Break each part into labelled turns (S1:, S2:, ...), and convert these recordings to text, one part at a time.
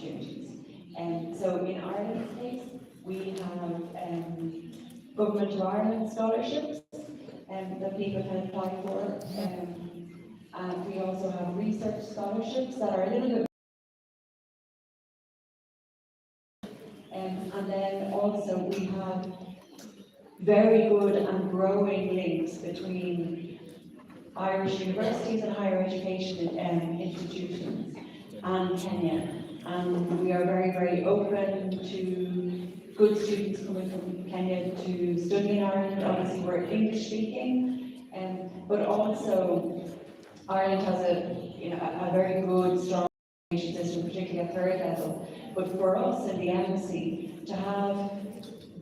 S1: opportunities. And so in Ireland's case, we have Government of Ireland scholarships that people can apply for. And we also have research scholarships that are a little bit. And then also we have very good and growing links between Irish universities and higher education institutions and Kenya. And we are very, very open to good students coming from Kenya to study in Ireland. Obviously, we're English speaking, but also Ireland has a very good, strong education system, particularly at third level. But for us in the embassy, to have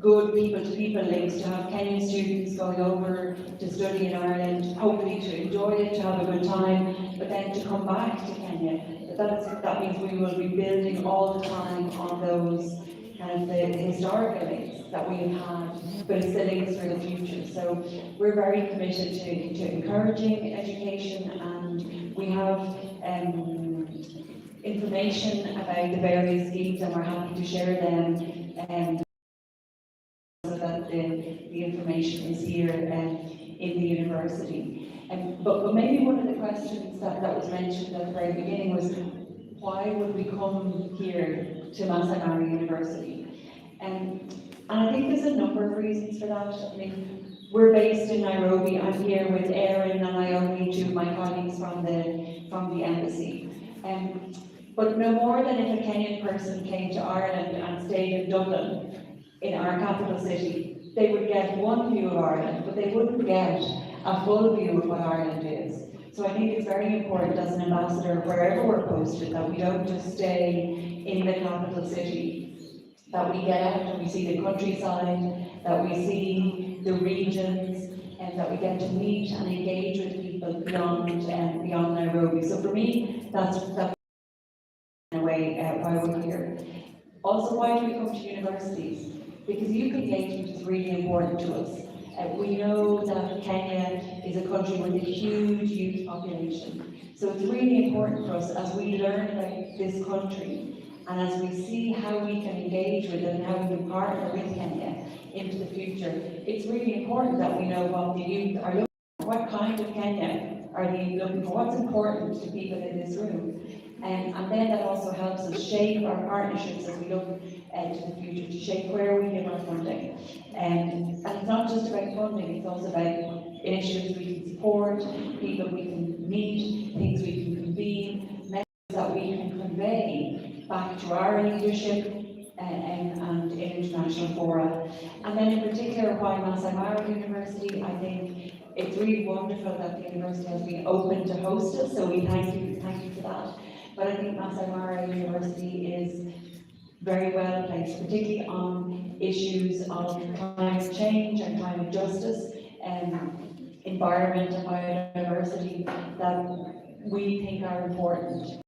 S1: good people-to-people links, to have Kenyan students going over to study in Ireland, hopefully to enjoy it, to have a good time, but then to come back to Kenya. That means we will be building all the time on those kind of the historical links that we have had, but it's the links for the future. So we're very committed to encouraging education, and we have information about the various schemes, and we're happy to share them. So that the information is here in the university. But maybe one of the questions that was mentioned at the very beginning was, why would we come here to Maasai Mara University? And I think there's a number of reasons for that. I mean, we're based in Nairobi. I'm here with Erin and Naomi, two of my colleagues from the embassy. But no more than if a Kenyan person came to Ireland and stayed in Dublin, in our capital city, they would get one view of Ireland, but they wouldn't get a full view of what Ireland is. So I think it's very important as an ambassador, wherever we're posted, that we don't just stay in the capital city, that we get out and we see the countryside, that we see the regions, and that we get to meet and engage with people beyond Nairobi. So for me, that's in a way why we're here. Also, why do we come to universities? Because youth engagement is really important to us. We know that Kenya is a country with a huge youth population. So it's really important for us as we learn about this country and as we see how we can engage with it and how we can partner with Kenya into the future. It's really important that we know what the youth are looking for. What kind of Kenya are they looking for? What's important to people in this room? And then that also helps us shape our partnerships as we look to the future, to shape where we give our funding. And it's not just about funding, it's also about initiatives we can support, people we can meet, things we can convene, messages that we can convey back to our leadership and in international fora. And then in particular, why Maasai Mara University, I think it's really wonderful that the university has been open to host us, so we thank you for that. But I think Maasai Mara University is very well placed, particularly on issues of climate change and climate justice and environment and biodiversity that we think are important.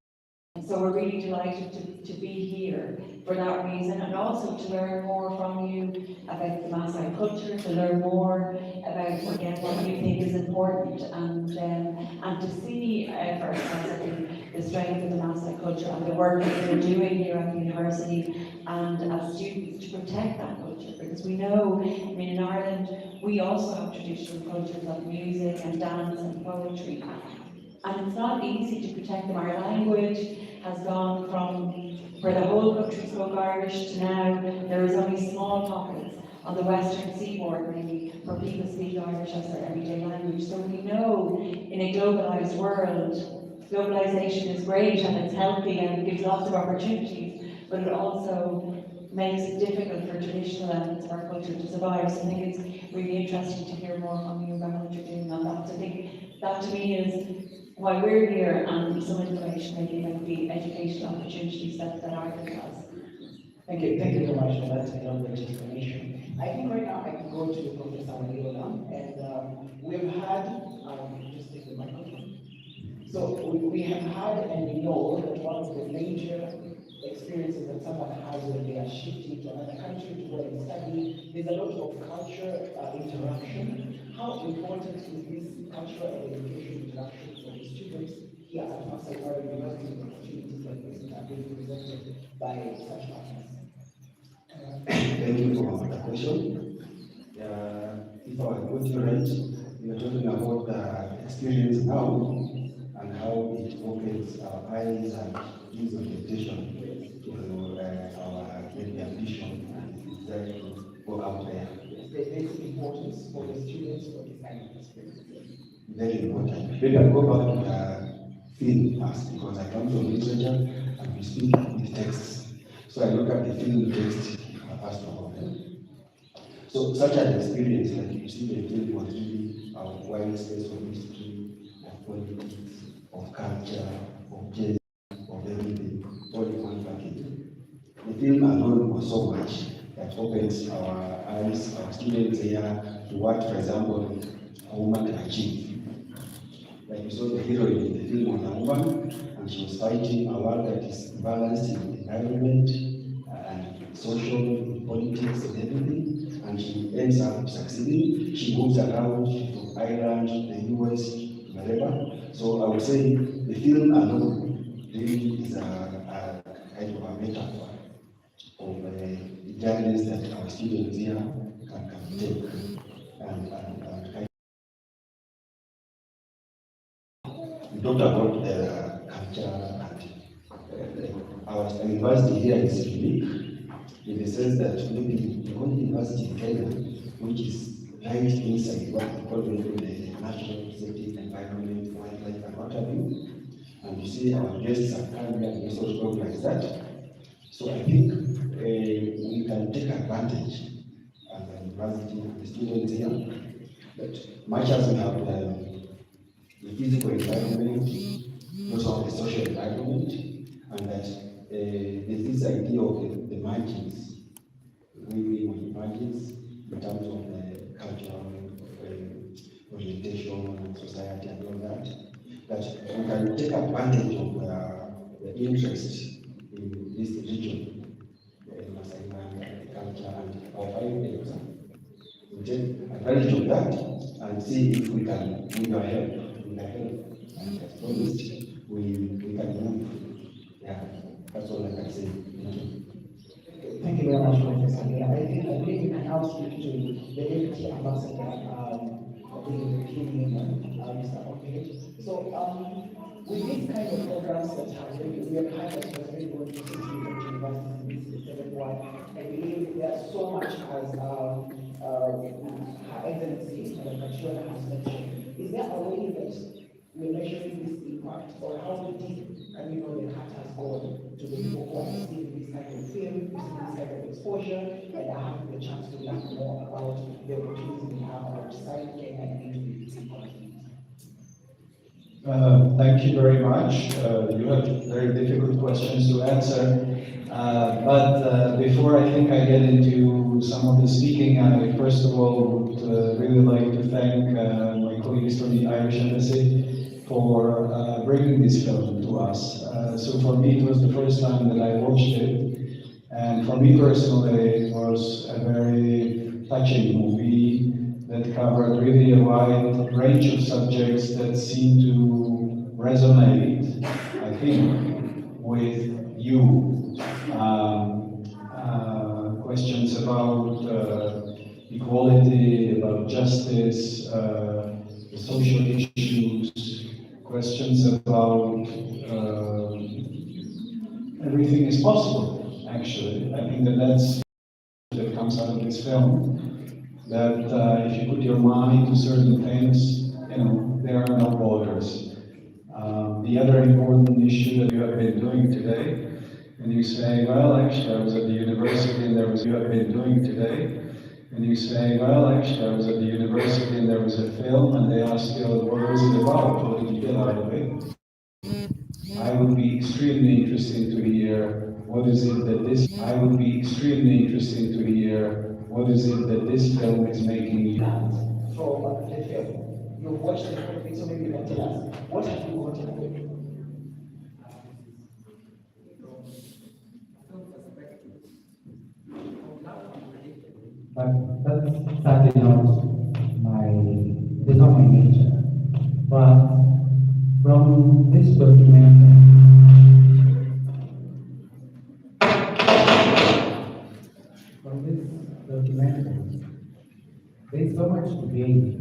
S1: So we're really delighted to be here for that reason, and also to learn more from you about the Maasai culture, to learn more about again what you think is important, and to see for ourselves the strength of the Maasai culture and the work that we're doing here at the university and as students to protect that culture, because we know, I mean, in Ireland we also have traditional cultures of music and dance and poetry. And it's not easy to protect them. Our language has gone from where the whole country spoke Irish to now there is only small pockets on the western seaboard maybe where people speak Irish as their everyday language. So we know in a globalised world, globalisation is great and it's healthy and it gives lots of opportunities, but it also makes it difficult for traditional elements of our culture to survive. So I think it's really interesting to hear more from you about what you're doing on that. So I think that to me is why we're here, and some information maybe about the educational opportunities that Ireland has.
S2: Thank you very much for that elaborate explanation. I think right now I can go to Professor Waniola, and we have had, just take the microphone. So we have had, and we know that one of the major experiences that someone has when they are shifting to another country to go and study, there's a lot of culture interaction. How important is this cultural and education interaction for the students here at Maasai Mara University with opportunities like this in being presented by such partners?
S3: Thank you for the question. If I got you right, you are talking about the experience now and how it opens our eyes and gives orientation to our maybe ambition and desire to go out there.
S2: Yes, the basic importance for the students for this kind of experience.
S3: Very important. Maybe I'll go back to the film first because I come from literature and we speak with texts. So I look at the film text first of all. So such an experience, like you see, the film was really a wide space of history, of politics, of culture, of gender, of everything, all in one package. The film alone was so much that opens our eyes, our students here, to what, for example, a woman can achieve. Like you saw, the heroine in the film was a woman, and she was fighting a world that is balanced in environment and social, politics, and everything, and she ends up succeeding. She moves around from Ireland, the US, wherever. So I would say the film alone really is a kind of a metaphor of the journeys that our students here can take and kind. We talked about the culture and our university here is unique in the sense that maybe the only university in Kenya which is right inside what we call the natural setting, environment, wildlife, and what have you. And you see our guests have come here and also talk like that. So I think we can take advantage as a university and the students here that much as we have the physical environment, also the social environment, and that there's this idea of the margins, living with margins in terms of the cultural orientation and society and all that, that we can take advantage of the interest in this region, the Maasai land, the culture, and our 5 acres. We take advantage of that and see if we can, with our help, and as promised, we can move. Yeah, that's all I can say. Thank you.
S2: Thank you very much, Professor. I believe we can now speak to the Deputy Ambassador of the European Union, Mr. Ockett. So, with these kind of programs that we have had that has been going to 6 different universities, this is the 7th one, I believe there's so much as Her Excellency, Madam Kachona has mentioned. Is there a way that we're measuring this impact, or how deep can we know the heart has gone to the people who are seeing this kind of film, seeing this kind of exposure, and are having the chance to learn more about the opportunities we have outside Kenya and into the continent?
S4: Thank you very much. You have very difficult questions to answer. But before I think I get into some of the speaking, I first of all would really like to thank my colleagues from the Irish Embassy for bringing this film to us. So for me, it was the first time that I watched it. And for me personally, it was a very touching movie that covered really a wide range of subjects that seem to resonate, I think, with you. Questions about equality, about justice, the social issues, questions about everything is possible, actually. I think that's that comes out of this film, that if you put your mind to certain things, there are no borders. The other important issue that you have been doing today, and you say, well, actually, I was at the university and there was, you have been doing today, and you say, well, actually, I was at the university and there was a film, and they ask you, what was it about? What did you get out of it? I would be extremely interested to hear what is it that this, I would be extremely interested to hear what is it that this film is making you.
S2: From the film, you've watched the film, so maybe you can tell us, what have you gotten out of it?
S5: But that's sadly not my nature. But from this documentary, is so much to gain.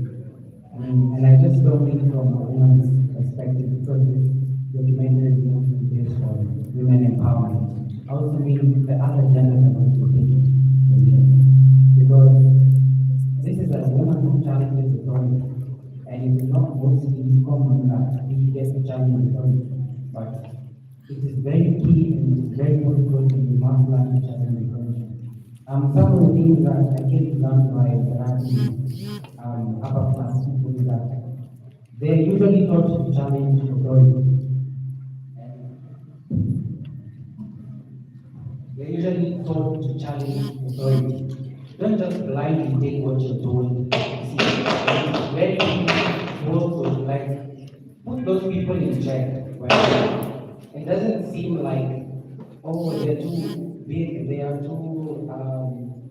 S5: And I just don't think from a woman's perspective, because this documentary is mostly based on women empowerment. I also mean the other genders are going to think because this is a woman who challenges authority, and it is not mostly common that he gets to challenge authority, but it is very key and it is very difficult and we must learn to challenge authority. Some of the things that I came to learn by interacting upper class people is that they're usually taught to challenge authority. They're usually taught to challenge authority. Don't just blindly take what you're told. See, it's very key to also like put those people in check. Right? It doesn't seem like, oh, they're too big,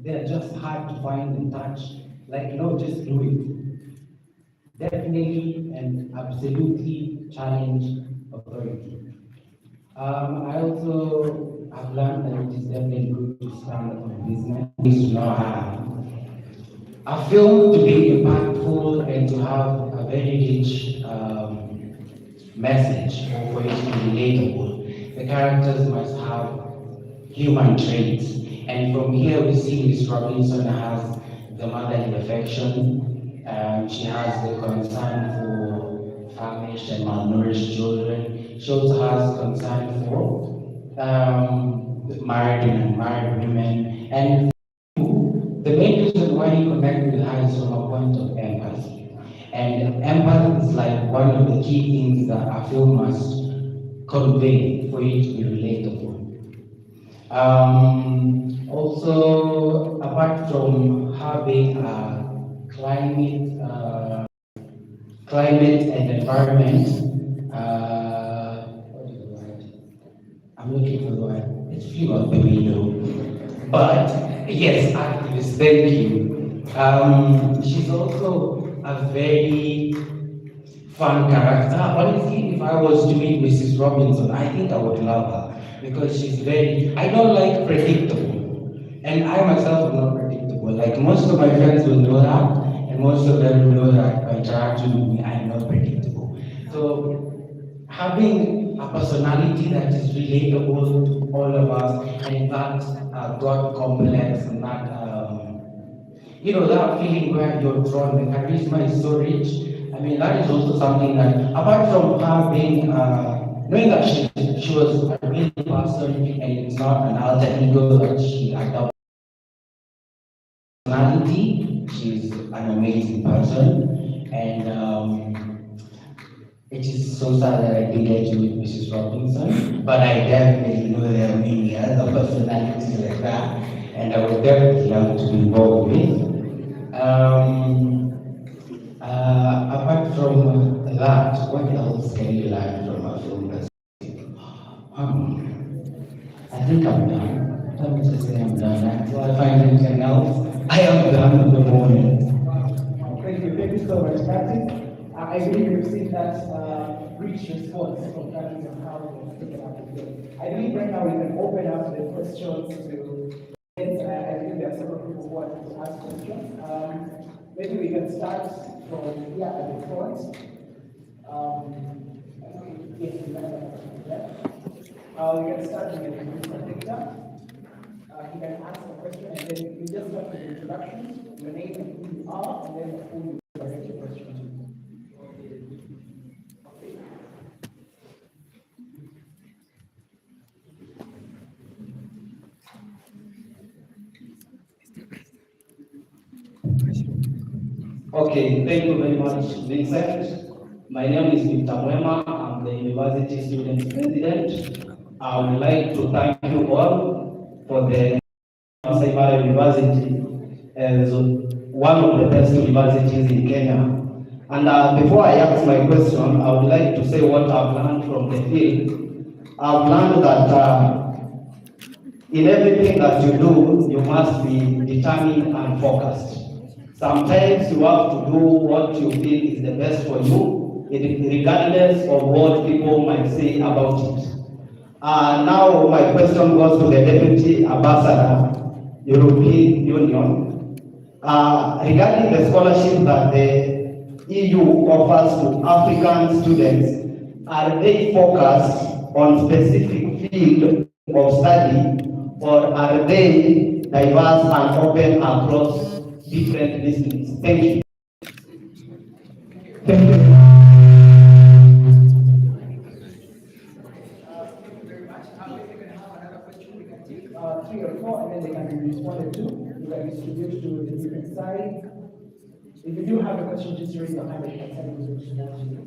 S5: they're just hard to find and touch. Like, no, just do it. Definitely and absolutely challenge authority. I also have learned that it is definitely good to stand up on business. To not have a film to be impactful and to have a very rich message, or for it to be relatable. The characters must have human traits. And from here we see Miss Robinson has the motherly affection. She has the concern for famished and malnourished children. She also has concern for married women. And the main reason why you connect with her is from a point of empathy. And empathy is like one of the key things that a film must convey for it to be relatable. Also, apart from having a climate and environment, what is the word? I'm looking for the word. It's flew out the window. But yes, activist, thank you. She's also a very fun character. Honestly, if I was to meet Mrs. Robinson, I think I would love her because she's very, I don't like predictable. And I myself am not predictable. Like most of my friends will know that, and most of them will know that by interacting with me, I am not predictable. So having a personality that is relatable to all of us, and that God complex, and that that feeling where you're drawn, the charisma is so rich. I mean, that is also something that, apart from her being, knowing that she was a real person and it's not an alter ego that she adopted personality, she's an amazing person. And it is so sad that I didn't get to meet Mrs. Robinson, but I definitely know there are many other personalities like that, and I would definitely love to be involved with. Apart from that, what else can you learn from a film? I think I'm done. Let me just say I'm done. Until I find anything else, I am done at the moment.
S2: Thank you so much, Captain. I believe we've seen that rich response from Captain on how we're taking up the film. I believe right now we can open up the questions to. I believe there are several people who want to ask questions. Maybe we can start from here at the front. Yes, we can start with Mr. Victor. You can ask a question and then you just start with the introduction, your name and who you are, and then who you direct your question to.
S6: Okay, thank you very much, Vincent. My name is Victor Mwema. I'm the University Student President. I would like to thank you all for the Maasai University as one of the best universities in Kenya. And before I ask my question, I would like to say what I've learned from the field. I've learned that in everything that you do, you must be determined and focused. Sometimes you have to do what you feel is the best for you, regardless of what people might say about it. Now my question goes to the Deputy Ambassador, European Union. regarding the scholarship that the EU offers to African students, are they focused on specific field of study, or are they diverse and open across different disciplines? Thank you.
S2: Thank you. Very much. If you can have another question, we can take 3 or 4, and then they can be responded to. We can distribute to the different side. If you do have a question, just raise your hand and we can send it to you.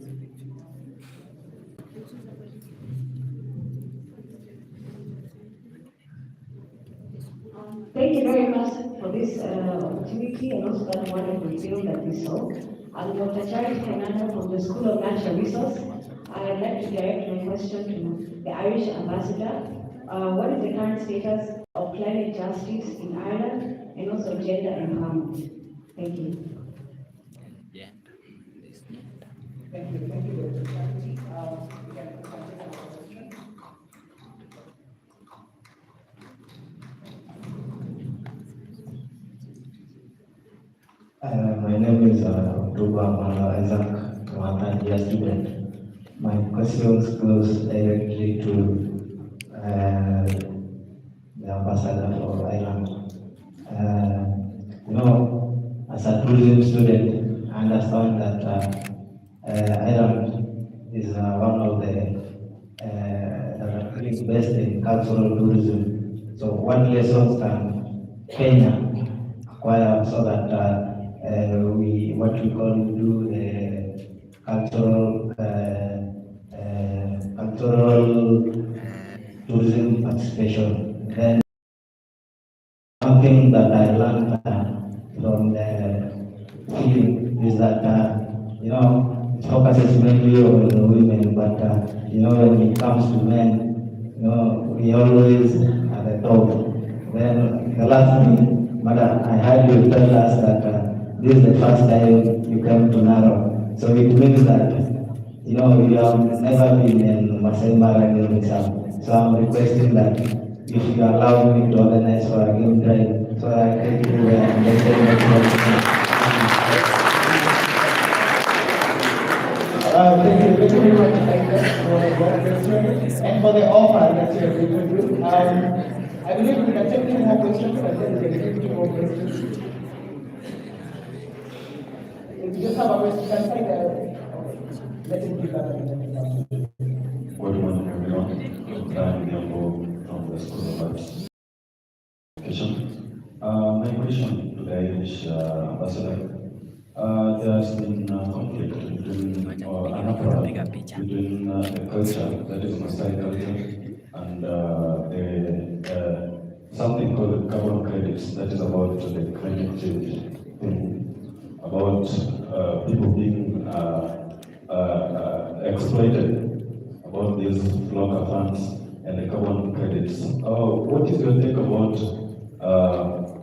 S7: Thank you very much for this opportunity and also that wonderful film that we saw. I'm Dr. Charity Fernando from the School of Natural Resource. I'd like to direct my question to the Irish ambassador. What is the current status of climate justice in Ireland and also gender empowerment? Thank you.
S2: Thank you, Dr. Charity. We can take another question.
S6: My name is Ruba Isaac, I'm a third-year student. My questions goes directly to the ambassador for Ireland. As a tourism student, I understand that Ireland is one of the best in cultural tourism. So what lessons can Kenya acquire so that what we call do the cultural tourism participation? Then one thing that I learned from the film is that it focuses mainly on the women, but when it comes to men, we always are the top. Then the last thing, madam, I heard you tell us that this is the first time you came to Narok. So it means that you have never been in Maasai Mara game exam. So I'm requesting that if you allow me to organize for a game drive, so I can take you there and let them
S2: Thank you very much, for that question and for the offer that you have given. I believe we can take 2 more questions and then we can take 2 more questions. If you just have a question, you can say that. Let him give that.
S8: Good morning, everyone. I'm Yambo from the School of Arts Education. My question to the Irish ambassador. There has been conflict between an uproar between the culture, that is Maasai culture, and something called carbon credits, that is about the climate change thing, about people being exploited, about these flocker funds and the carbon credits. What is your take about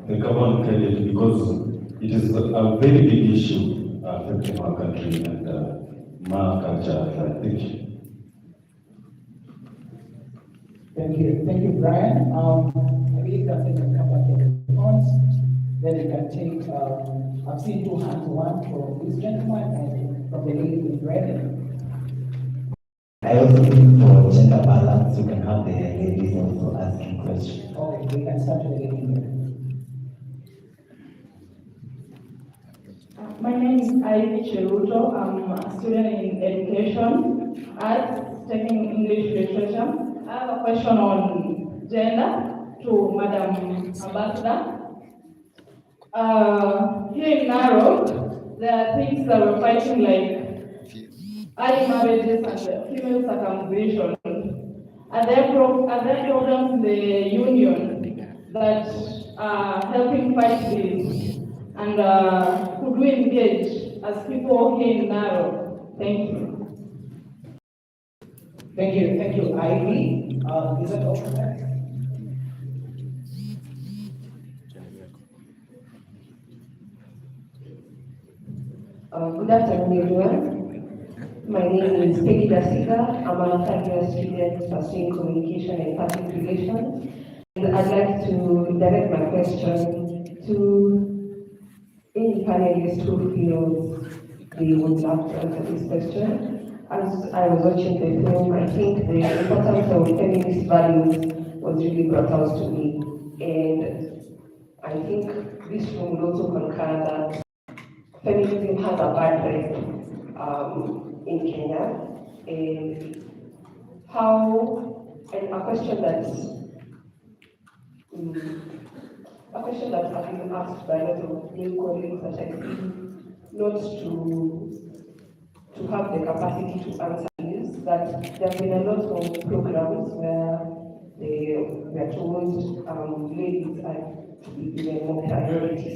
S8: the carbon credit? Because it is a very big issue affecting our country and my culture, I think.
S2: Thank you, Brian. I believe that's it. Can come back to the points. Then you can take. I've seen 2 hands, one from this gentleman and from the lady with red.
S6: I also think for gender balance, you can have the ladies also asking questions.
S2: Okay, we can start with the lady here.
S9: My name is Ivy Cheruto. I'm a student in education, arts, taking English literature. I have a question on gender to Madam Ambassador. Here in Narok, there are things that we're fighting like early marriages and female circumcision. Are there programs in the union that are helping fight this? And could we engage as people here in Narok? Thank you.
S2: Thank you, Ivy. Is that all from that?
S7: Good afternoon, everyone. My name is Peggy Dasiga. I'm a third-year student pursuing communication and public relations. And I'd like to direct my question to any panelist who feels they would love to answer this question. As I was watching the film, I think the importance of feminist values was really brought out to me. And I think this film will also concur that feminism has a bad rep in Kenya. And and a question that I've been asked by a lot of new colleagues that I feel not to have the capacity to answer is that there have been a lot of programs where we are told ladies are to be given more priority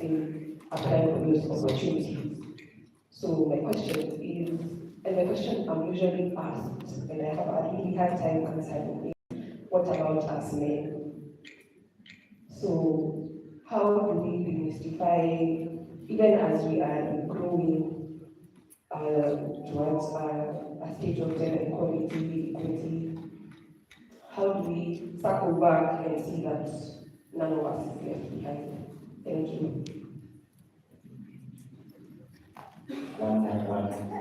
S7: in applying for those opportunities. So my question is, and the question I'm usually asked, and I have a really hard time answering, is what about us men? So how do we demystify, even as we are growing towards a state of gender equality, equity, how do we circle back and see that none of us is left behind? Thank you.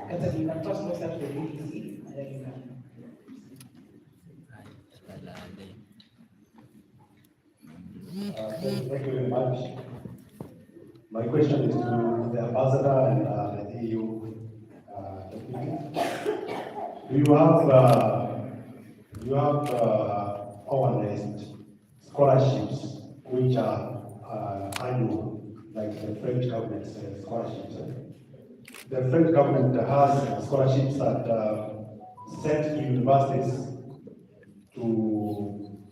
S2: Because you can first look at the BBC and then you can.
S10: Thank you very much. My question is to the ambassador and the EU. Do you have organized scholarships which are annual, like the French government scholarships? The French government has scholarships that sent to universities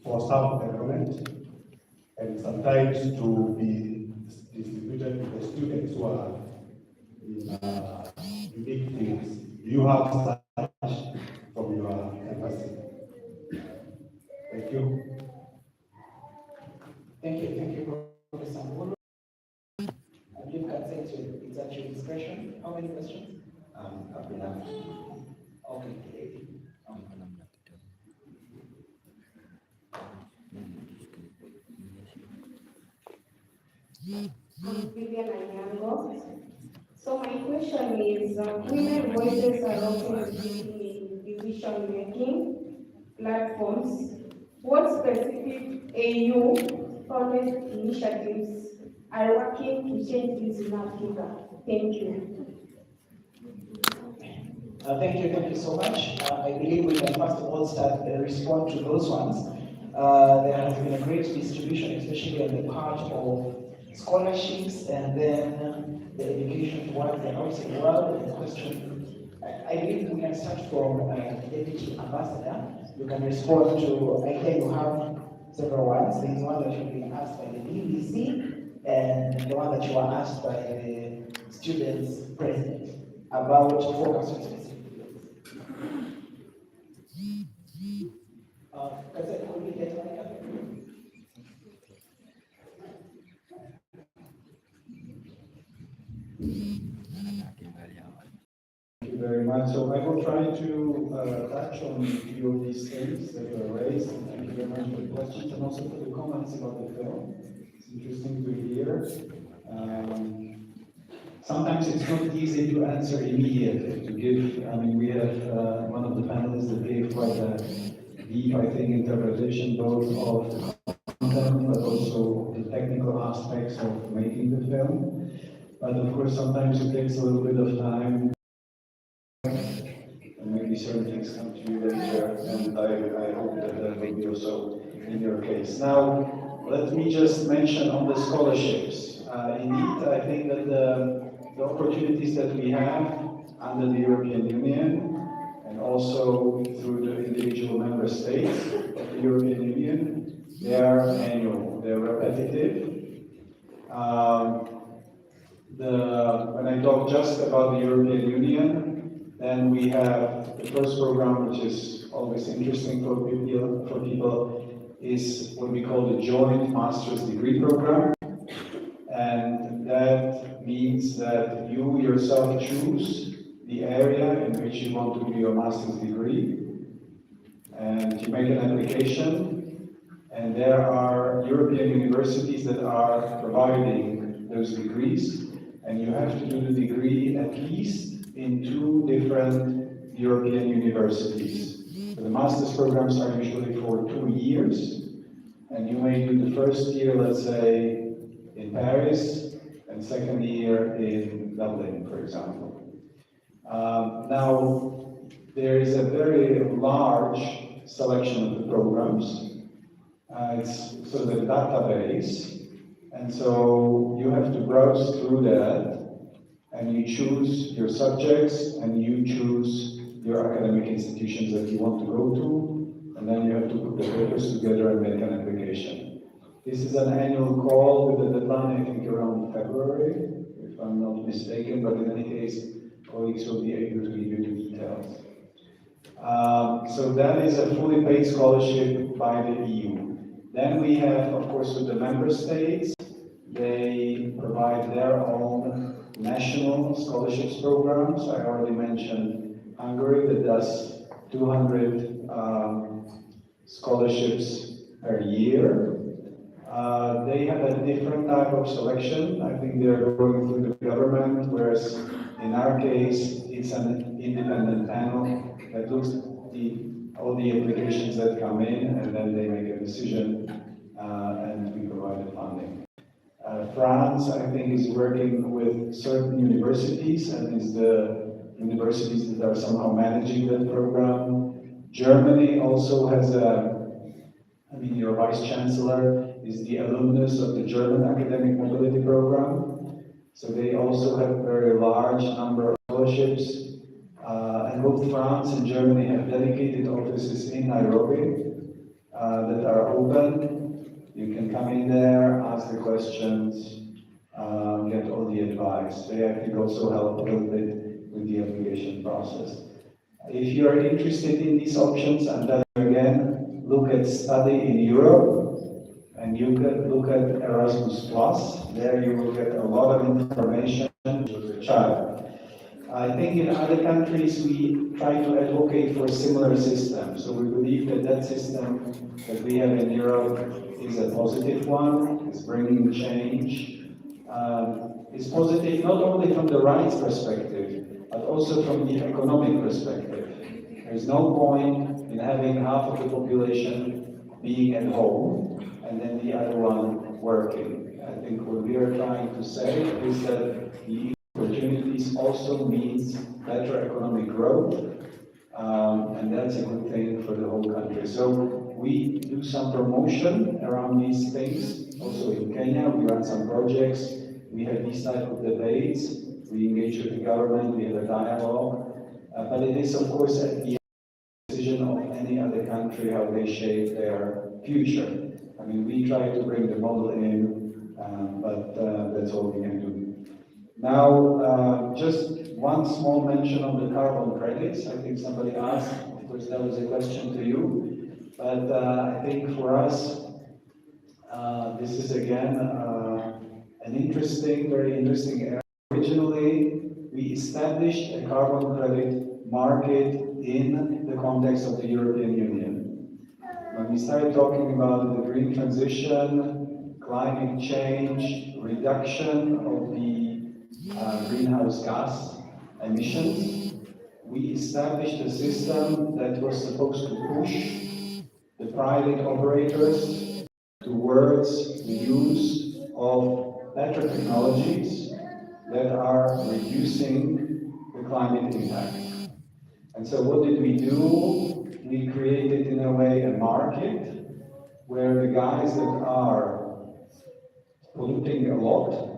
S10: for self-development, and sometimes to be distributed to the students who are in unique fields. Do you have such from your embassy? Thank you.
S2: Thank you, Professor Mbulu. I believe consent is at your discretion. How many questions?
S8: I've been asked.
S2: Okay.
S7: I'm Vivian Anyango. So my question is, women voices are often in decision making platforms. What specific AU government initiatives are working to change this in Africa? Thank you.
S2: Thank you so much. I believe we can first of all start respond to those ones. There has been a great distribution, especially on the part of scholarships and then the education towards the outside world. And the question, I believe we can start from Deputy Ambassador. You can respond to, I think you have several ones. There is one that you've been asked by the BBC and the one that you were asked by the students president about focus on specific fields. Could we get one?
S4: Thank you very much. So I will try to touch on a few of these things that were raised. Thank you very much for the questions and also for the comments about the film. It's interesting to hear. Sometimes it's not easy to answer immediately, to give, I mean, we have one of the panelists that gave quite a deep, I think, interpretation both of the content, but also the technical aspects of making the film. But of course, sometimes it takes a little bit of time, and maybe certain things come to you later, and I hope that that will be also in your case. Now, let me just mention on the scholarships. Indeed, I think that the opportunities that we have under the European Union and also through the individual member states of the European Union, they are annual, they're repetitive. When I talk just about the European Union, then we have the first program, which is always interesting for people, is what we call the Joint Master's Degree Program. And that means that you yourself choose the area in which you want to do your master's degree. And you make an application, And there are European universities that are providing those degrees, and you have to do the degree at least in 2 different European universities. So the master's programs are usually for 2 years, and you may do the first year, let's say, in Paris, and second year in Dublin, for example. Now, there is a very large selection of the programs. It's sort of a database, and so you have to browse through that, and you choose your subjects, and you choose your academic institutions that you want to go to, and then you have to put the papers together and make an application. This is an annual call with a deadline, I think, around February, if I'm not mistaken, but in any case, colleagues will be able to give you the details. So that is a fully paid scholarship by the EU. Then we have, of course, with the member states, they provide their own national scholarships programs. I already mentioned Hungary that does 200 scholarships per year. They have a different type of selection. I think they're going through the government, whereas in our case, it's an independent panel that looks at all the applications that come in, and then they make a decision, and we provide the funding. France, I think, is working with certain universities, and is the universities that are somehow managing that program. Germany also has your vice chancellor is the alumnus of the German Academic Mobility Program. So they also have a very large number of scholarships. And both France and Germany have dedicated offices in Nairobi that are open. You can come in there, ask the questions, get all the advice. They actually also help a little bit with the application process. If you are interested in these options, and then again, look at Study in Europe, and you can look at Erasmus+. There you will get a lot of information with your child. I think in other countries we try to advocate for a similar system. So we believe that that system that we have in Europe is a positive one, it's bringing change. It's positive not only from the rights perspective, but also from the economic perspective. There's no point in having half of the population being at home and then the other one working. I think what we are trying to say is that the opportunities also means better economic growth, and that's a good thing for the whole country. So we do some promotion around these things. Also in Kenya, we run some projects. We have these type of debates. We engage with the government. We have a dialogue. But it is, of course, at the decision of any other country how they shape their future. I mean, we try to bring the model in, but that's all we can do. Now, just one small mention on the carbon credits. I think somebody asked, of course, that was a question to you. But I think for us, this is again an interesting, very interesting area. Originally, we established a carbon credit market in the context of the European Union. When we started talking about the green transition, climate change, reduction of the greenhouse gas emissions, we established a system that was supposed to push the private operators towards the use of better technologies that are reducing the climate impact. And so what did we do? We created, in a way, a market where the guys that are polluting a lot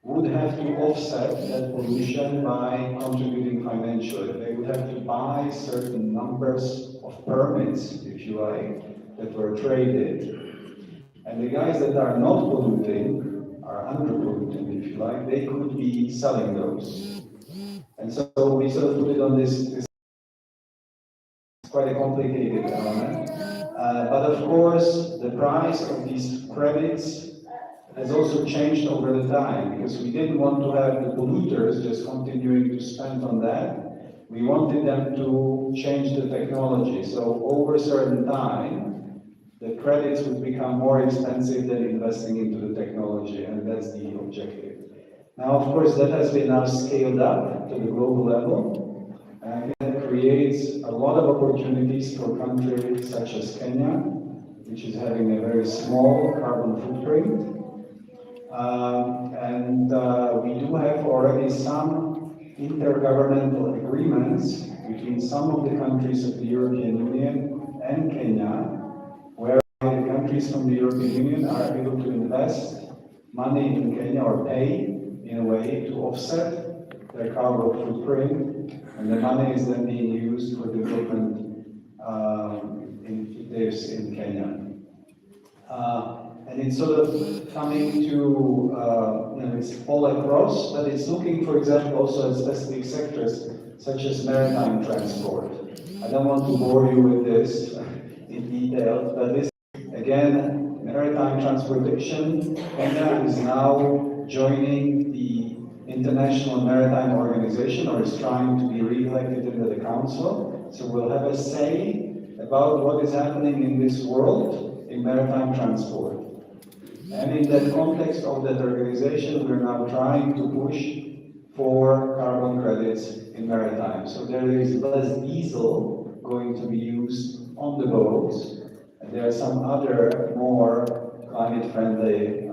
S4: would have to offset that pollution by contributing financially. They would have to buy certain numbers of permits, if you like, that were traded. And the guys that are not polluting, are under-polluting, if you like, they could be selling those. And so we sort of put it on this quite a complicated element. But of course, the price of these credits has also changed over the time, because we didn't want to have the polluters just continuing to spend on that. We wanted them to change the technology. So over a certain time, the credits would become more expensive than investing into the technology, and that's the objective. Now, of course, that has been now scaled up to the global level, and it creates a lot of opportunities for countries such as Kenya, which is having a very small carbon footprint. We do have already some intergovernmental agreements between some of the countries of the European Union and Kenya, where the countries from the European Union are able to invest money in Kenya or pay in a way to offset their carbon footprint, and the money is then being used for development initiatives in Kenya. And it's sort of coming to, it's all across, but it's looking, for example, also at specific sectors, such as maritime transport. I don't want to bore you with this in detail, but this, again, maritime transportation, Kenya is now joining the International Maritime Organization, or is trying to be re-elected into the council. So we'll have a say about what is happening in this world in maritime transport. And in that context of that organization, we're now trying to push for carbon credits in maritime. So there is less diesel going to be used on the boats, and there are some other more climate-friendly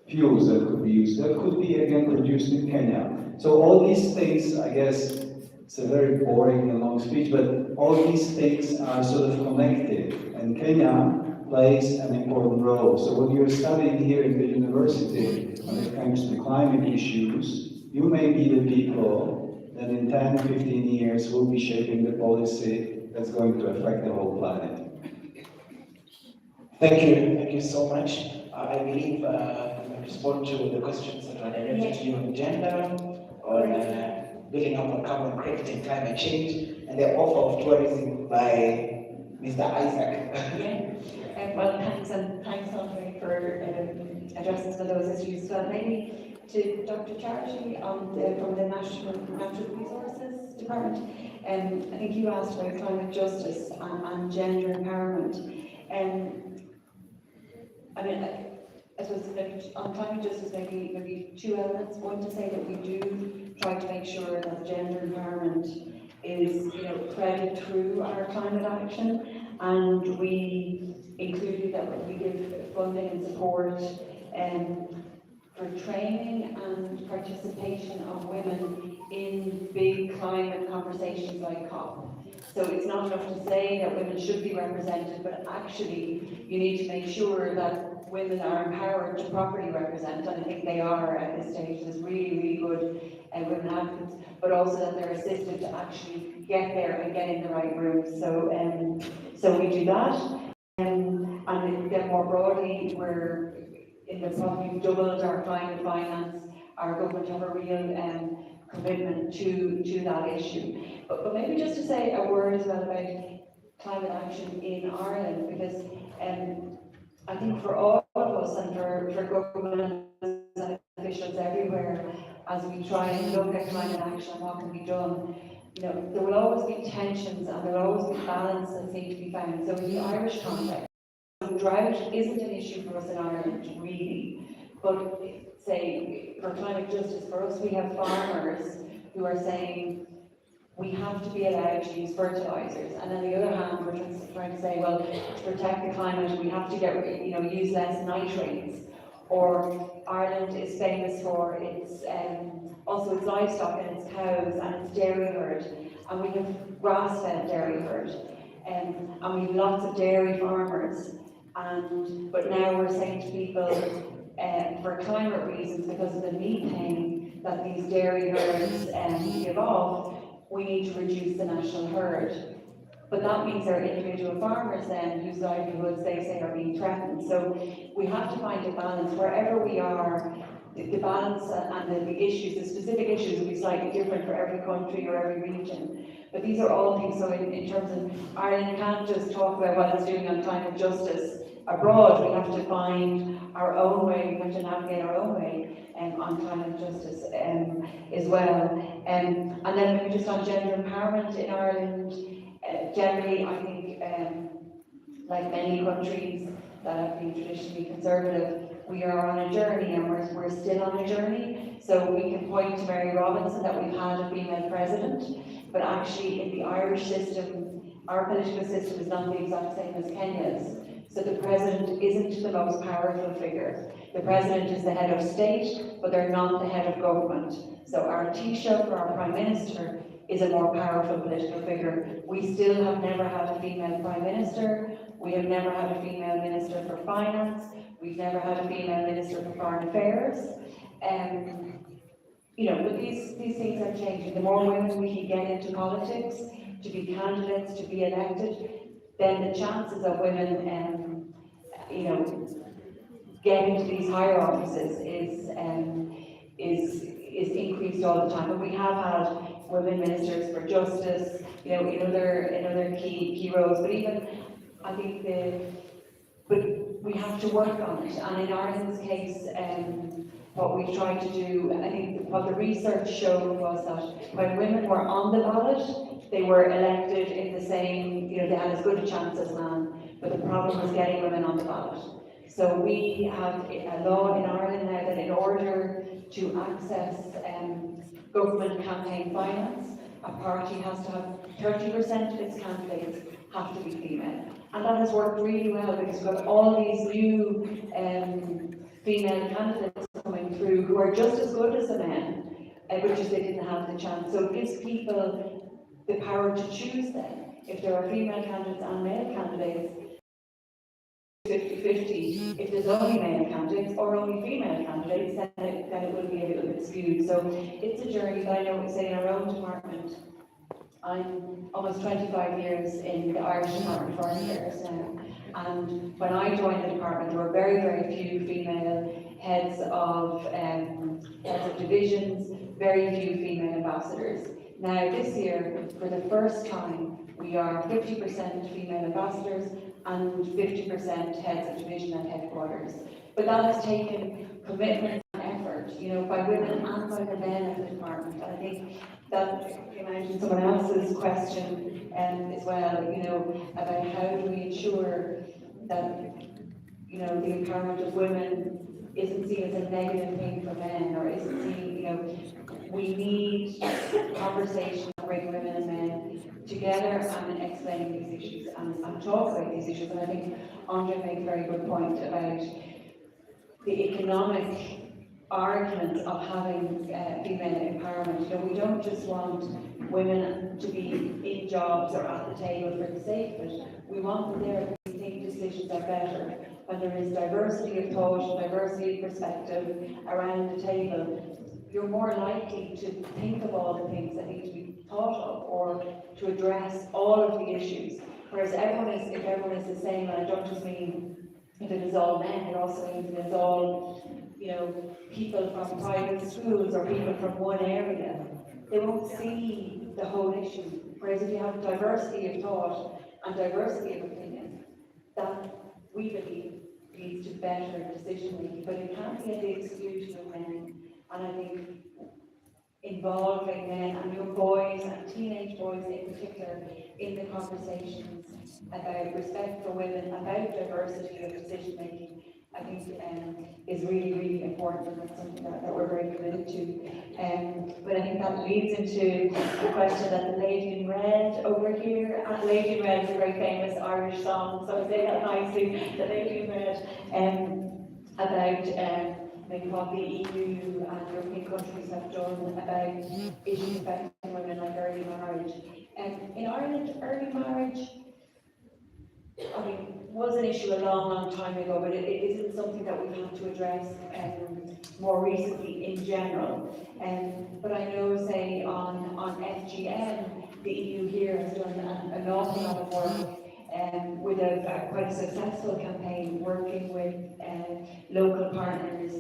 S4: fuels that could be used. That could be, again, produced in Kenya. So all these things, I guess, it's a very boring and long speech, but all these things are sort of connected, and Kenya plays an important role. So what you're studying here in the university, when it comes to climate issues, you may be the people that in 10, 15 years will be shaping the policy that's going to affect the whole planet.
S2: Thank you so much. I believe we respond to the questions that were directed to you on gender, on building up on carbon credit and climate change, and the offer of tourism by Mr. Isaac.
S1: Well, thanks Andre for addressing some of those issues. So maybe to Dr. Charity from the Natural Resources Department. I think you asked about climate justice and gender empowerment. I suppose on climate justice, maybe two elements. One, to say that we do try to make sure that gender empowerment is threaded through our climate action, and we included that we give funding and support for training and participation of women in big climate conversations like COP. So it's not enough to say that women should be represented, but actually you need to make sure that women are empowered to properly represent, and I think they are at this stage. There's really, really good women advocates, but also that they're assisted to actually get there and get in the right room. So we do that. And then more broadly, we're in the process, we've doubled our climate finance. Our government have a real commitment to that issue. But maybe just to say a word as well about climate action in Ireland, because I think for all of us and for government and officials everywhere, as we try and look at climate action and what can be done, there will always be tensions and there will always be balance that need to be found. So in the Irish context, drought isn't an issue for us in Ireland, really. But say, for climate justice, for us, we have farmers who are saying we have to be allowed to use fertilizers. And on the other hand, we're trying to say, well, to protect the climate, we have to use less nitrates. Or Ireland is famous for its also its livestock and its cows and its dairy herd. And we have grass-fed dairy herd. And we have lots of dairy farmers. But now we're saying to people, for climate reasons, because of the methane that these dairy herds give off, we need to reduce the national herd. But that means there are individual farmers then whose livelihoods they say are being threatened. So we have to find a balance wherever we are. The balance and the issues, the specific issues will be slightly different for every country or every region. But these are all things, so in terms of Ireland can't just talk about what it's doing on climate justice abroad. We have to find our own way, we have to navigate our own way on climate justice as well. And then maybe just on gender empowerment in Ireland, generally I think like many countries that have been traditionally conservative, we are on a journey and we're still on a journey. So we can point to Mary Robinson that we've had a female president, but actually in the Irish system, our political system is not the exact same as Kenya's. So the president isn't the most powerful figure. The president is the head of state, but they're not the head of government. So our Taoiseach, or our Prime Minister, is a more powerful political figure. We still have never had a female Prime Minister. We have never had a female Minister for Finance. We've never had a female Minister for Foreign Affairs. But these things are changing. The more women we can get into politics, to be candidates, to be elected, then the chances of women, getting to these higher offices is increased all the time. But we have had women ministers for justice, in other key roles. But even I think but we have to work on it. And in Ireland's case, what we tried to do, I think what the research showed was that when women were on the ballot, they were elected in the same, they had as good a chance as men. But the problem was getting women on the ballot. So we have a law in Ireland now that in order to access government campaign finance, a party has to have 30% of its candidates have to be female. And that has worked really well because we've got all these new female candidates coming through who are just as good as the men, but just they didn't have the chance. So it gives people the power to choose then. If there are female candidates and male candidates, 50-50. If there's only male candidates or only female candidates, then it will be a little bit skewed. So it's a journey that I know, say, in our own department. I'm almost 25 years in the Irish Department of Foreign Affairs now. And when I joined the department, there were very, very few female heads of divisions, very few female ambassadors. Now this year, for the first time, we are 50% female ambassadors and 50% heads of division at headquarters. But that has taken commitment and effort, by women and by the men of the department. And I think that came out in someone else's question as well, about how do we ensure that, the empowerment of women isn't seen as a negative thing for men, or isn't seen, we need conversations that bring women and men together and explaining these issues and talk about these issues. And I think Andre made a very good point about the economic argument of having female empowerment. We don't just want women to be in jobs or at the table for the sake of it. We want them there because we think decisions are better when there is diversity of thought, diversity of perspective around the table. You're more likely to think of all the things that need to be thought of or to address all of the issues. Whereas if everyone is the same, and I don't just mean if it is all men, it also means it is all, people from private schools or people from one area. They won't see the whole issue. Whereas if you have diversity of thought and diversity of opinion, that we believe leads to better decision making. But it can't be at the exclusion of men. And I think involving men and young boys and teenage boys in particular in the conversations about respect for women, about diversity of decision making, I think is really, really important, and that's something that we're very committed to. But I think that leads into a question that the Lady in Red over here, and Lady in Red is a very famous Irish song, so I say that nicely, the Lady in Red, about maybe what the EU and European countries have done about issues affecting women like early marriage. In Ireland, early marriage, was an issue a long, long time ago, but it isn't something that we've had to address more recently in general. But I know, say, on FGM, the EU here has done an awful lot of work with a quite a successful campaign, working with local partners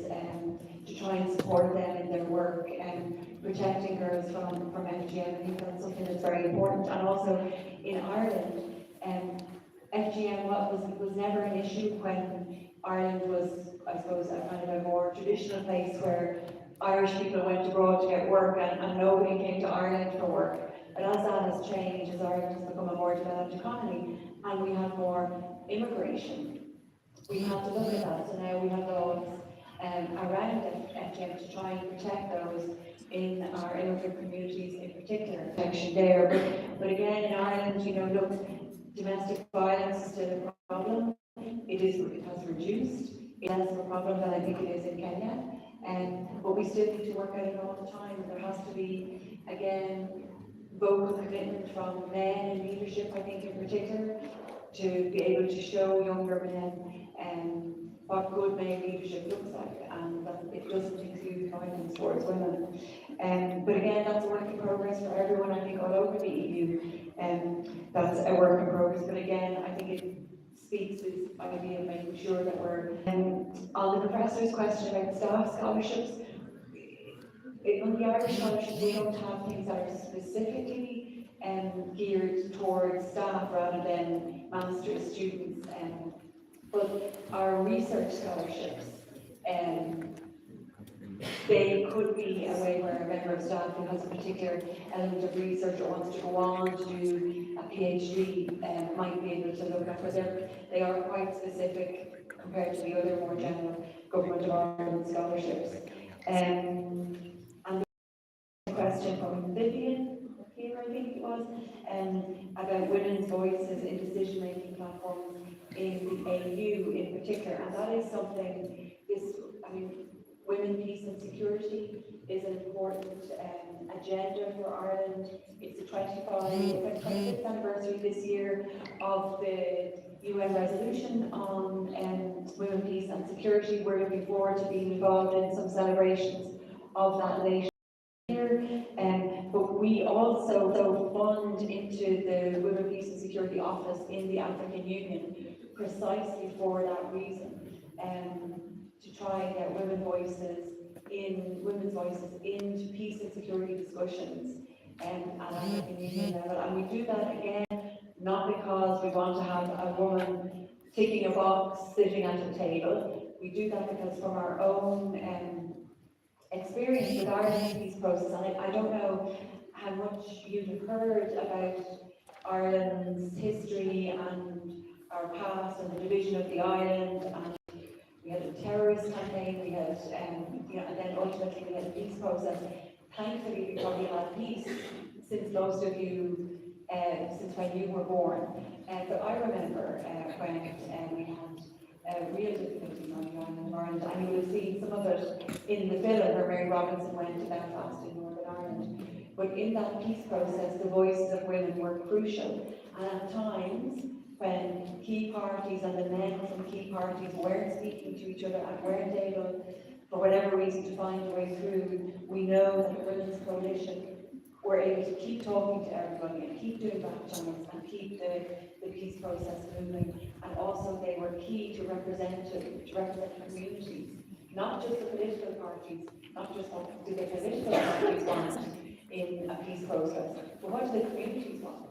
S1: to try and support them in their work and protecting girls from FGM. I think that's something that's very important. And also in Ireland, FGM was never an issue when Ireland was, I suppose, a kind of a more traditional place where Irish people went abroad to get work and nobody came to Ireland for work. But as that has changed, as Ireland has become a more developed economy, and we have more immigration. We have to look at that, so now we have laws around FGM to try and protect those in our immigrant communities in particular, protection there. But again, in Ireland, you know, look, domestic violence is still a problem. It has reduced. It's less of a problem than I think it is in Kenya. But we still need to work at it all the time. And there has to be, again, vocal commitment from men in leadership, I think in particular, to be able to show younger men what good male leadership looks like, and that it doesn't include violence towards women. But again, that's a work in progress for everyone, I think, all over the EU. That's a work in progress, but again, I think it speaks to this idea of making sure that we're on the professor's question about staff scholarships. On the Irish scholarships, we don't have things that are specifically geared towards staff rather than master's students. But our research scholarships, they could be a way where a member of staff who has a particular element of research or wants to go on to do a PhD might be able to look at, but they are quite specific compared to the other more general Government of Ireland scholarships. And the question from Vivian here, I think it was, about women's voices in decision-making platforms in the AU in particular, and that is something, women, peace and security is an important agenda for Ireland. It's the 25th anniversary this year of the UN resolution on women, peace and security. We're looking forward to being involved in some celebrations of that later year. But we also fund into the Women, Peace and Security Office in the African Union precisely for that reason, to try and get women's voices into peace and security discussions at African Union level. And we do that again, not because we want to have a woman ticking a box sitting at a table. We do that because from our own experience with Ireland's peace process, and I don't know how much you've heard about Ireland's history and our past and the division of the island, and we had a terrorist campaign, we had, and then ultimately we had a peace process. Thankfully, we probably had peace since most of you, since when you were born. But I remember when we had real difficulties on the island of Ireland, and you will see some of it in the film where Mary Robinson went to Belfast in Northern Ireland. But in that peace process, the voices of women were crucial, and at times, when key parties and the men from key parties weren't speaking to each other and weren't able, for whatever reason, to find a way through, we know that the Women's Coalition were able to keep talking to everybody and keep doing back channels and keep the peace process moving. And also they were key to represent communities, not just the political parties, not just what do the political parties want in a peace process, but what do the communities want?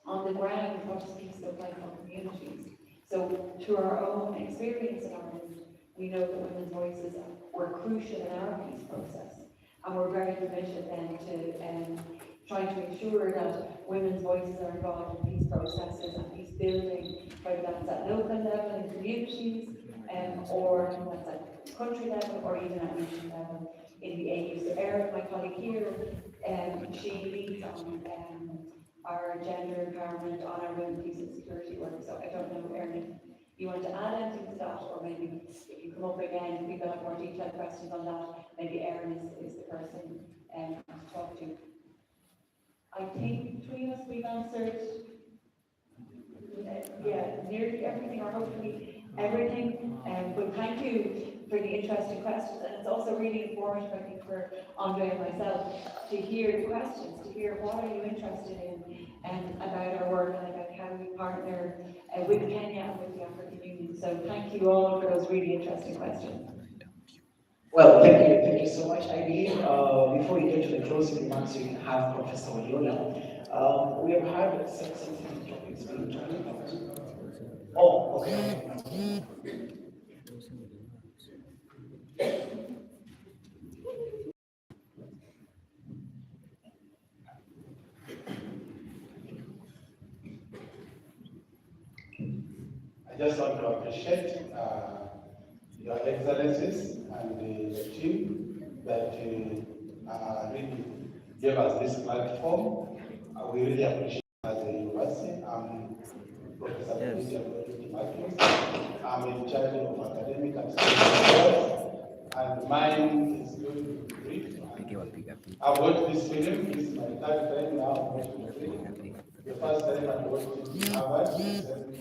S1: On the ground, what does peace look like for communities? So through our own experience in Ireland, we know that women's voices were crucial in our peace process. And we're very committed then to trying to ensure that women's voices are involved in peace processes and peace building, whether that's at local level in communities, or that's at country level, or even at region level in the AU. So Erin, my colleague here, she leads on our gender empowerment on our women, peace and security work. So I don't know, Erin, if you want to add anything to that, or maybe if you come up again, if people have more detailed questions on that, maybe Erin is the person to talk to. I think between us we've answered nearly everything, or hopefully everything. But thank you for the interesting questions, and it's also really informative, I think, for Andre and myself to hear the questions, to hear what are you interested in about our work and about how we partner with Kenya and with the African Union. So thank you all for those really interesting questions.
S2: Well, thank you so much. I believe before we get to the closing remarks, we can have Professor Waliola. We have had some topics being talked about. Oh, okay.
S10: I just want to appreciate Your Excellencies and the team that really gave us this platform. We really appreciate it as a university. I'm Professor Marcus. I'm in charge of academic and science affairs, and mine is going to be brief. I watched this film. This is my third time now watching the film. The first time I watched it in Harvard,